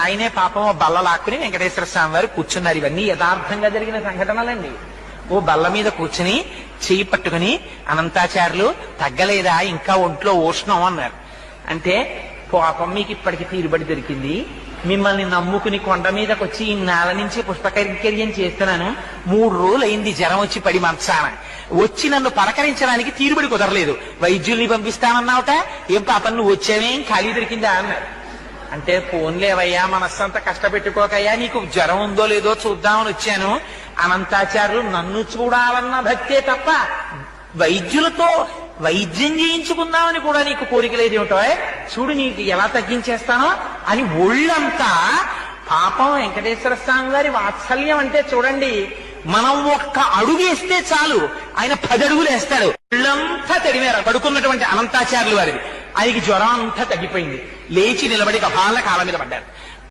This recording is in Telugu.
ఆయనే పాపం ఓ బల్ల లాక్కుని వెంకటేశ్వర స్వామి వారు కూర్చున్నారు. ఇవన్నీ యథార్థంగా జరిగిన సంఘటనలండి. ఓ బల్ల మీద కూర్చుని చెయ్యి పట్టుకుని అనంతాచార్యులు తగ్గలేదా, ఇంకా ఒంట్లో ఉష్ణం అన్నారు. అంటే పాపం మీకు ఇప్పటికి తీరుబడి దొరికింది, మిమ్మల్ని నమ్ముకుని కొండ మీదకి వచ్చి ఈ నేల నుంచి పుష్పకైంకర్యం చేస్తున్నాను, 3 రోజులు అయింది జ్వరం వచ్చి పడి మంచాన వచ్చి నన్ను పలకరించడానికి తీరుబడి కుదరలేదు, వైద్యుల్ని పంపిస్తానన్నావుట, ఏం పాపం నువ్వు వచ్చావేం ఖాళీ దొరికిందా అన్నారు. అంటే పోన్లేవయ్యా, మనస్సంతా కష్టపెట్టుకోకయ్యా, నీకు జ్వరం ఉందో లేదో చూద్దామని వచ్చాను. అనంతాచార్యులు నన్ను చూడాలన్న భక్తే తప్ప వైద్యులతో వైద్యం చేయించుకుందామని కూడా నీకు కోరిక లేదేమిటో, చూడు నీకు ఎలా తగ్గించేస్తానో అని ఒళ్ళంతా. పాపం వెంకటేశ్వర స్వామి గారి వాత్సల్యం అంటే చూడండి, మనం ఒక్క అడుగేస్తే చాలు ఆయన 10 అడుగులు వేస్తాడు. ఒళ్ళంతా తడిమేర పడుకున్నటువంటి అనంతాచార్యులు వారిది. ఆయనకి జ్వరం అంతా తగ్గిపోయింది, లేచి నిలబడి కపాల కాళ్ళ మీద పడ్డారు.